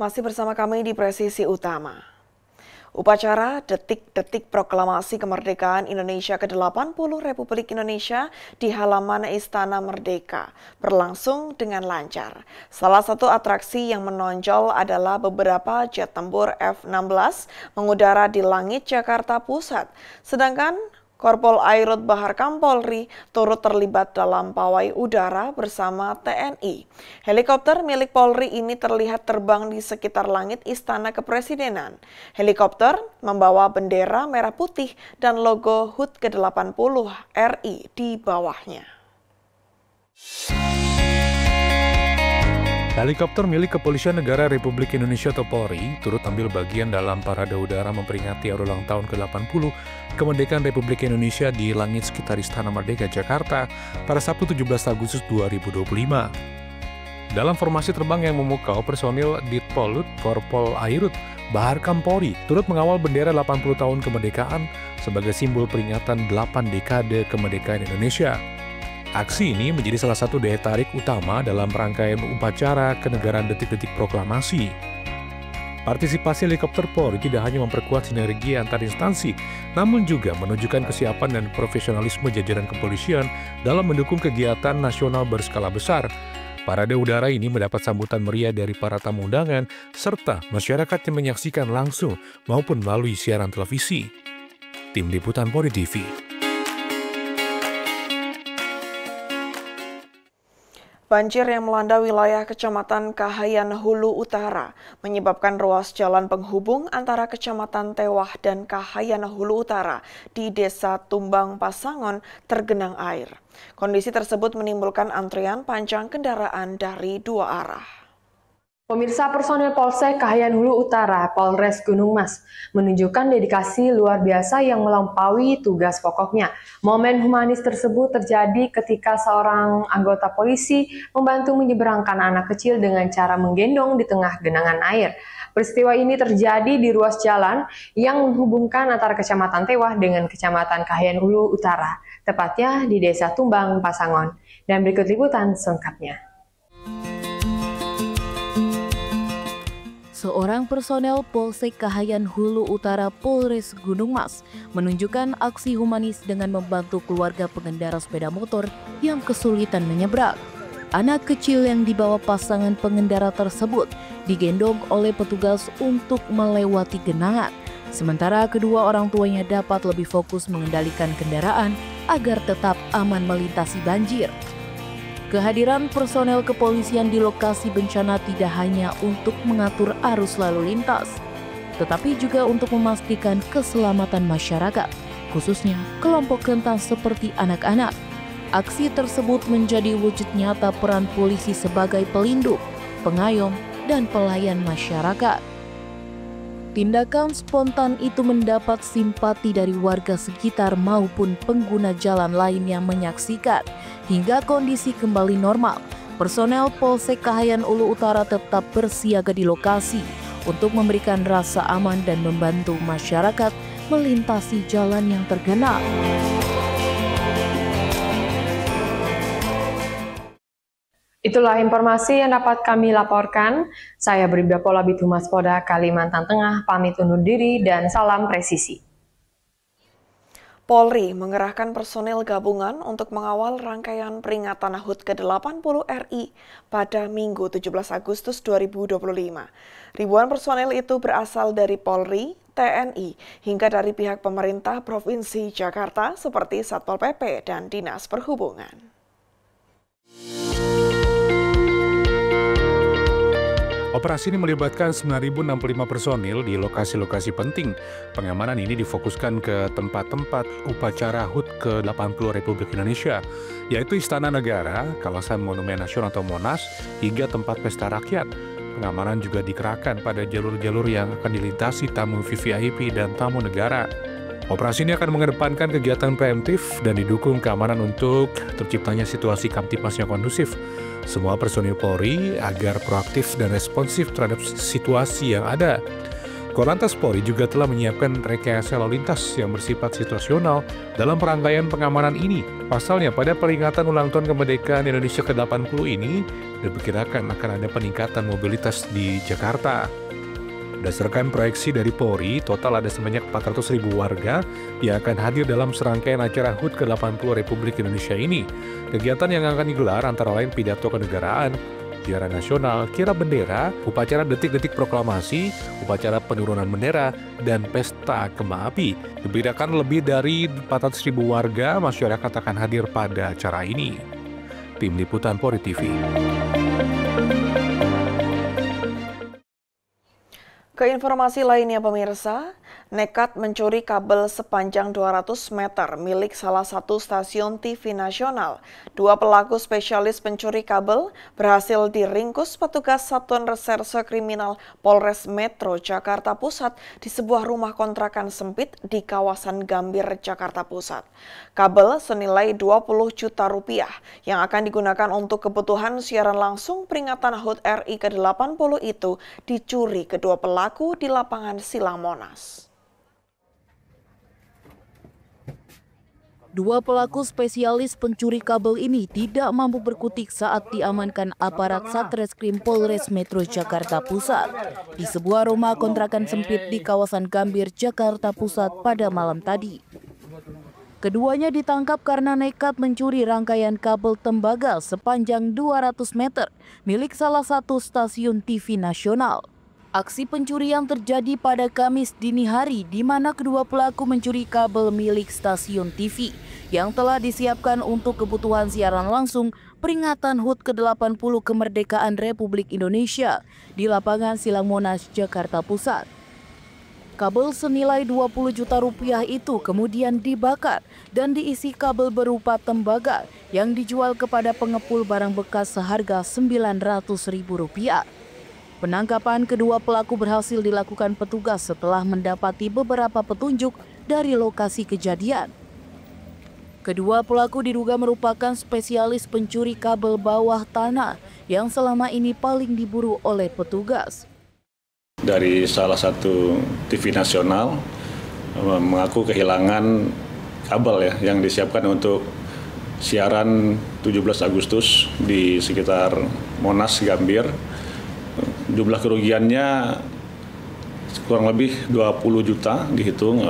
Masih bersama kami di Presisi Utama. Upacara detik-detik proklamasi kemerdekaan Indonesia ke-80 Republik Indonesia di halaman Istana Merdeka berlangsung dengan lancar. Salah satu atraksi yang menonjol adalah beberapa jet tempur F-16 mengudara di langit Jakarta Pusat. Sedangkan Korpol Airut Bahar Kampolri turut terlibat dalam pawai udara bersama TNI. Helikopter milik Polri ini terlihat terbang di sekitar langit Istana Kepresidenan. Helikopter membawa bendera merah putih dan logo HUT ke-80 RI di bawahnya. Helikopter milik Kepolisian Negara Republik Indonesia atau Polri turut ambil bagian dalam parade udara memperingati hari ulang tahun ke-80 kemerdekaan Republik Indonesia di langit sekitar Istana Merdeka, Jakarta pada Sabtu 17 Agustus 2025. Dalam formasi terbang yang memukau, personil Ditpolut Korpol Airut Bahar Kampolri turut mengawal bendera 80 tahun kemerdekaan sebagai simbol peringatan 8 dekade kemerdekaan Indonesia. Aksi ini menjadi salah satu daya tarik utama dalam rangkaian upacara kenegaraan detik-detik proklamasi. Partisipasi helikopter Polri tidak hanya memperkuat sinergi antar instansi, namun juga menunjukkan kesiapan dan profesionalisme jajaran kepolisian dalam mendukung kegiatan nasional berskala besar. Parade udara ini mendapat sambutan meriah dari para tamu undangan, serta masyarakat yang menyaksikan langsung maupun melalui siaran televisi. Tim Liputan Polri TV. Banjir yang melanda wilayah Kecamatan Kahayan Hulu Utara menyebabkan ruas jalan penghubung antara Kecamatan Tewah dan Kahayan Hulu Utara di Desa Tumbang Pasangon tergenang air. Kondisi tersebut menimbulkan antrian panjang kendaraan dari dua arah. Pemirsa, personel Polsek Kahayan Hulu Utara, Polres Gunung Mas, menunjukkan dedikasi luar biasa yang melampaui tugas pokoknya. Momen humanis tersebut terjadi ketika seorang anggota polisi membantu menyeberangkan anak kecil dengan cara menggendong di tengah genangan air. Peristiwa ini terjadi di ruas jalan yang menghubungkan antara Kecamatan Tewah dengan Kecamatan Kahayan Hulu Utara, tepatnya di Desa Tumbang Pasangon. Dan berikut liputan selengkapnya. Seorang personel Polsek Kahayan Hulu Utara Polres Gunung Mas menunjukkan aksi humanis dengan membantu keluarga pengendara sepeda motor yang kesulitan menyeberang. Anak kecil yang dibawa pasangan pengendara tersebut digendong oleh petugas untuk melewati genangan, sementara kedua orang tuanya dapat lebih fokus mengendalikan kendaraan agar tetap aman melintasi banjir. Kehadiran personel kepolisian di lokasi bencana tidak hanya untuk mengatur arus lalu lintas, tetapi juga untuk memastikan keselamatan masyarakat, khususnya kelompok rentan seperti anak-anak. Aksi tersebut menjadi wujud nyata peran polisi sebagai pelindung, pengayom, dan pelayan masyarakat. Tindakan spontan itu mendapat simpati dari warga sekitar maupun pengguna jalan lain yang menyaksikan. Hingga kondisi kembali normal, personel Polsek Kahayan Hulu Utara tetap bersiaga di lokasi untuk memberikan rasa aman dan membantu masyarakat melintasi jalan yang tergenang. Itulah informasi yang dapat kami laporkan. Saya Bribda Polabit Humas Polda Kalimantan Tengah, pamit undur diri dan salam presisi. Polri mengerahkan personil gabungan untuk mengawal rangkaian peringatan HUT ke-80 RI pada Minggu 17 Agustus 2025. Ribuan personil itu berasal dari Polri, TNI, hingga dari pihak pemerintah Provinsi Jakarta seperti Satpol PP dan Dinas Perhubungan. Operasi ini melibatkan 9.065 personil di lokasi-lokasi penting. Pengamanan ini difokuskan ke tempat-tempat upacara HUT ke-80 Republik Indonesia, yaitu Istana Negara, kawasan Monumen Nasional atau Monas, hingga tempat pesta rakyat. Pengamanan juga dikerahkan pada jalur-jalur yang akan dilintasi tamu VVIP dan tamu negara. Operasi ini akan mengedepankan kegiatan preemptif dan didukung keamanan untuk terciptanya situasi kamtipmas yang kondusif. Semua personil Polri agar proaktif dan responsif terhadap situasi yang ada. Korlantas Polri juga telah menyiapkan rekayasa lalu lintas yang bersifat situasional dalam perangkaian pengamanan ini. Pasalnya, pada peringatan ulang tahun kemerdekaan Indonesia ke-80 ini, diperkirakan akan ada peningkatan mobilitas di Jakarta. Berdasarkan proyeksi dari Polri, total ada sebanyak 400.000 warga yang akan hadir dalam serangkaian acara HUT ke-80 Republik Indonesia ini. Kegiatan yang akan digelar antara lain pidato kenegaraan, upacara nasional, kirap bendera, upacara detik-detik proklamasi, upacara penurunan bendera, dan pesta kembang api. Diperkirakan lebih dari 400.000 warga masyarakat akan hadir pada acara ini. Tim Liputan Polri TV. Ke informasi lainnya pemirsa, nekat mencuri kabel sepanjang 200 meter milik salah satu stasiun TV nasional. Dua pelaku spesialis pencuri kabel berhasil diringkus petugas Satuan Reserse Kriminal Polres Metro Jakarta Pusat di sebuah rumah kontrakan sempit di kawasan Gambir, Jakarta Pusat. Kabel senilai 20 juta rupiah yang akan digunakan untuk kebutuhan siaran langsung peringatan HUT RI ke-80 itu dicuri kedua pelaku di lapangan Silang Monas. Dua pelaku spesialis pencuri kabel ini tidak mampu berkutik saat diamankan aparat Satreskrim Polres Metro Jakarta Pusat di sebuah rumah kontrakan sempit di kawasan Gambir, Jakarta Pusat pada malam tadi. Keduanya ditangkap karena nekat mencuri rangkaian kabel tembaga sepanjang 200 meter milik salah satu stasiun TV nasional. Aksi pencurian terjadi pada Kamis dini hari di mana kedua pelaku mencuri kabel milik stasiun TV yang telah disiapkan untuk kebutuhan siaran langsung peringatan HUT ke-80 kemerdekaan Republik Indonesia di lapangan Silang Monas, Jakarta Pusat. Kabel senilai 20 juta rupiah itu kemudian dibakar dan diisi kabel berupa tembaga yang dijual kepada pengepul barang bekas seharga Rp900.000. Penangkapan kedua pelaku berhasil dilakukan petugas setelah mendapati beberapa petunjuk dari lokasi kejadian. Kedua pelaku diduga merupakan spesialis pencuri kabel bawah tanah yang selama ini paling diburu oleh petugas. Dari salah satu TV nasional mengaku kehilangan kabel yang disiapkan untuk siaran 17 Agustus di sekitar Monas, Gambir. Jumlah kerugiannya kurang lebih 20 juta dihitung,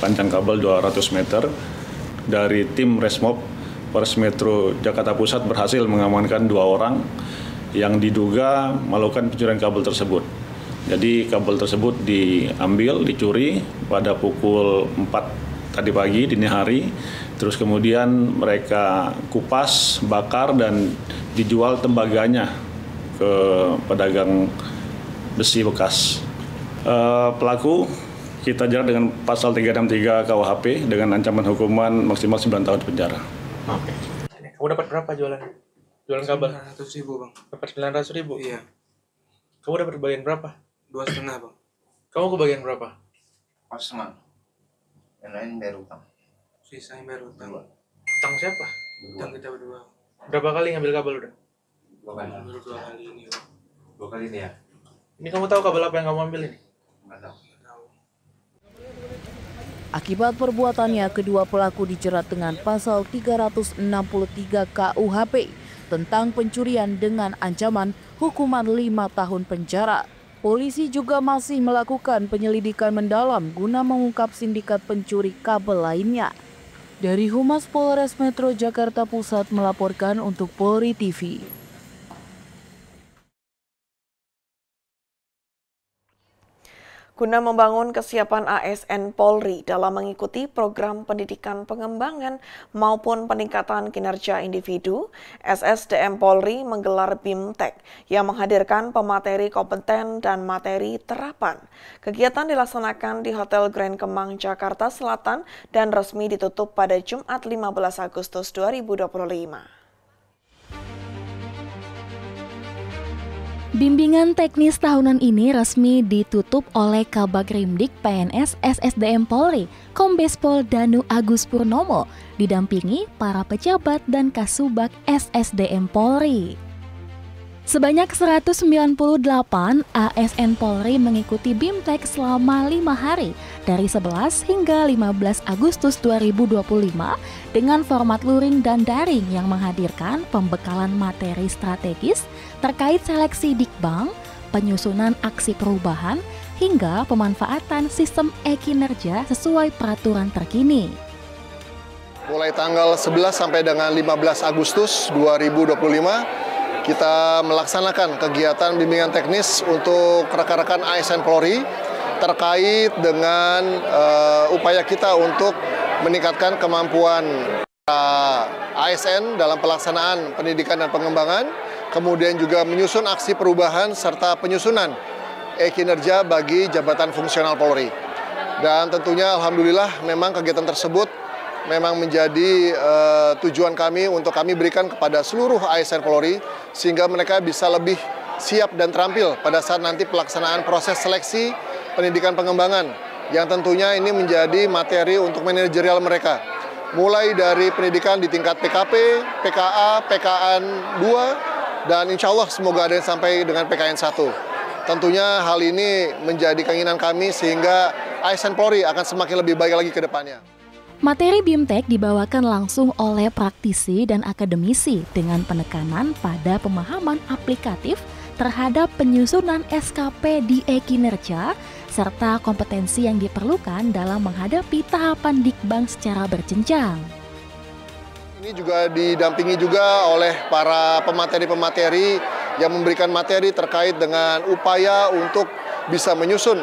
panjang kabel 200 meter. Dari tim Resmob Polres Metro Jakarta Pusat berhasil mengamankan 2 orang yang diduga melakukan pencurian kabel tersebut. Jadi kabel tersebut diambil, dicuri pada pukul 4 tadi pagi dini hari. Terus kemudian mereka kupas, bakar dan dijual tembaganya ke pedagang besi bekas. Pelaku kita jerat dengan pasal 363 KUHP dengan ancaman hukuman maksimal 9 tahun penjara. Oke. Kamu dapat berapa jualan kabel? 900.000 bang. Dapat 900.000? Iya. Kamu dapat bagian berapa? 2,5 bang. Kamu kebagian berapa? 4,5. Yang lain bayar utang. Sisanya bayar utang. Utang siapa? Utang kita berdua. Berapa kali ngambil kabel udah? Baru 2 kali ini bang. 2 kali ini ya? Ini kamu tahu kabel apa yang kamu ambil ini? Nggak tahu. Akibat perbuatannya, kedua pelaku dijerat dengan pasal 363 KUHP tentang pencurian dengan ancaman hukuman 5 tahun penjara. Polisi juga masih melakukan penyelidikan mendalam guna mengungkap sindikat pencuri kabel lainnya. Dari Humas Polres Metro Jakarta Pusat melaporkan untuk Polri TV. Guna membangun kesiapan ASN Polri dalam mengikuti program pendidikan pengembangan maupun peningkatan kinerja individu, SSDM Polri menggelar BIMTEK yang menghadirkan pemateri kompeten dan materi terapan. Kegiatan dilaksanakan di Hotel Grand Kemang, Jakarta Selatan dan resmi ditutup pada Jumat 15 Agustus 2025. Bimbingan teknis tahunan ini resmi ditutup oleh Kabagrimdik PNS SSDM Polri, Kombes Pol Danu Agus Purnomo, didampingi para pejabat dan Kasubag SSDM Polri. Sebanyak 198 ASN Polri mengikuti BIMTEK selama 5 hari dari 11 hingga 15 Agustus 2025 dengan format luring dan daring yang menghadirkan pembekalan materi strategis terkait seleksi Dikbang, penyusunan aksi perubahan, hingga pemanfaatan sistem e-kinerja sesuai peraturan terkini. Mulai tanggal 11 sampai dengan 15 Agustus 2025, kita melaksanakan kegiatan bimbingan teknis untuk rekan-rekan ASN Polri terkait dengan upaya kita untuk meningkatkan kemampuan ASN dalam pelaksanaan pendidikan dan pengembangan, kemudian juga menyusun aksi perubahan serta penyusunan e-kinerja bagi jabatan fungsional Polri. Dan tentunya alhamdulillah memang kegiatan tersebut memang menjadi tujuan kami untuk kami berikan kepada seluruh ASN Polri sehingga mereka bisa lebih siap dan terampil pada saat nanti pelaksanaan proses seleksi pendidikan pengembangan yang tentunya ini menjadi materi untuk manajerial mereka. Mulai dari pendidikan di tingkat PKP, PKA, PKN 2, dan insya Allah semoga ada yang sampai dengan PKN 1. Tentunya hal ini menjadi keinginan kami sehingga ASN Polri akan semakin lebih baik lagi ke depannya. Materi BIMTEK dibawakan langsung oleh praktisi dan akademisi dengan penekanan pada pemahaman aplikatif terhadap penyusunan SKP di e-kinerja serta kompetensi yang diperlukan dalam menghadapi tahapan Dikbang secara berjenjang. Ini juga didampingi juga oleh para pemateri-pemateri yang memberikan materi terkait dengan upaya untuk bisa menyusun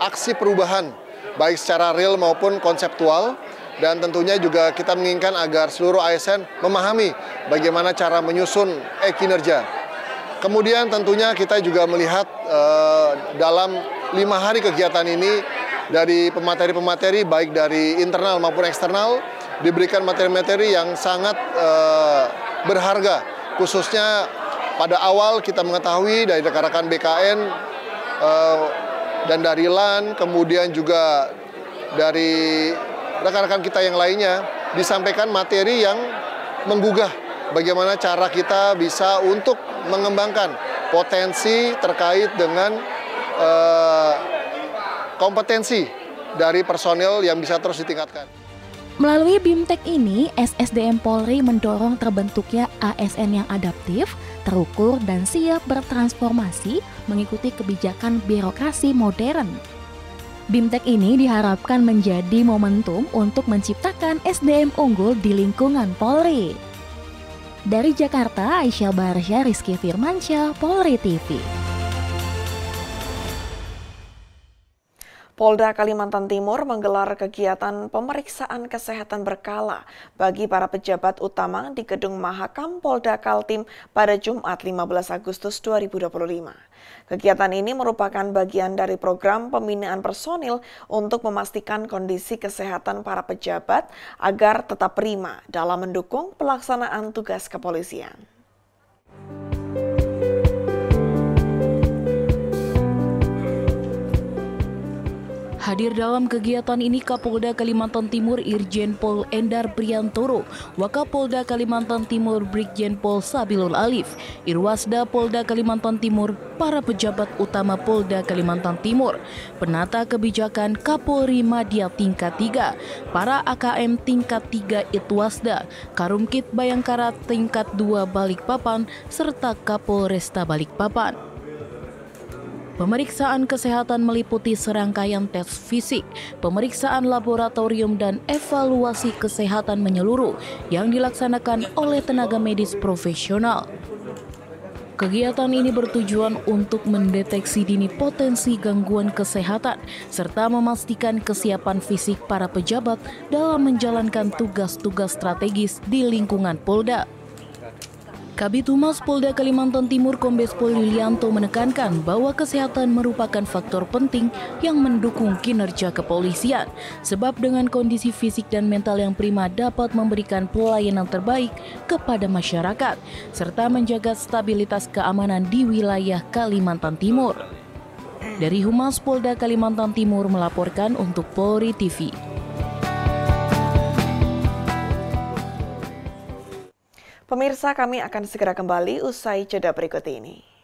aksi perubahan baik secara real maupun konseptual. Dan tentunya juga kita menginginkan agar seluruh ASN memahami bagaimana cara menyusun e-kinerja. Kemudian tentunya kita juga melihat dalam 5 hari kegiatan ini dari pemateri-pemateri baik dari internal maupun eksternal diberikan materi-materi yang sangat berharga. Khususnya pada awal kita mengetahui dari rekan-rekan BKN dan dari LAN, kemudian juga dari rekan-rekan kita yang lainnya disampaikan materi yang menggugah bagaimana cara kita bisa untuk mengembangkan potensi terkait dengan kompetensi dari personil yang bisa terus ditingkatkan. Melalui BIMTEK ini, SSDM Polri mendorong terbentuknya ASN yang adaptif, terukur, dan siap bertransformasi mengikuti kebijakan birokrasi modern. BIMTEK ini diharapkan menjadi momentum untuk menciptakan SDM unggul di lingkungan Polri. Dari Jakarta, Aisyah Barsya, Rizky Firmansyah, Polri TV. Polda Kalimantan Timur menggelar kegiatan pemeriksaan kesehatan berkala bagi para pejabat utama di Gedung Mahakam Polda Kaltim pada Jumat 15 Agustus 2025. Kegiatan ini merupakan bagian dari program pembinaan personil untuk memastikan kondisi kesehatan para pejabat agar tetap prima dalam mendukung pelaksanaan tugas kepolisian. Hadir dalam kegiatan ini Kapolda Kalimantan Timur Irjen Pol Endar Priantoro, Wakapolda Kalimantan Timur Brigjen Pol Sabilul Alif, Irwasda Polda Kalimantan Timur, para pejabat utama Polda Kalimantan Timur, penata kebijakan Kapolri Madya tingkat 3, para AKM tingkat 3 Itwasda, Karumkit Bayangkara tingkat 2 Balikpapan, serta Kapolresta Balikpapan. Pemeriksaan kesehatan meliputi serangkaian tes fisik, pemeriksaan laboratorium, dan evaluasi kesehatan menyeluruh yang dilaksanakan oleh tenaga medis profesional. Kegiatan ini bertujuan untuk mendeteksi dini potensi gangguan kesehatan serta memastikan kesiapan fisik para pejabat dalam menjalankan tugas-tugas strategis di lingkungan Polda. Kabid Humas Polda Kalimantan Timur Kombes Pol Yulianto menekankan bahwa kesehatan merupakan faktor penting yang mendukung kinerja kepolisian, sebab dengan kondisi fisik dan mental yang prima dapat memberikan pelayanan terbaik kepada masyarakat, serta menjaga stabilitas keamanan di wilayah Kalimantan Timur. Dari Humas Polda Kalimantan Timur melaporkan untuk Polri TV. Pemirsa, kami akan segera kembali usai jeda berikut ini.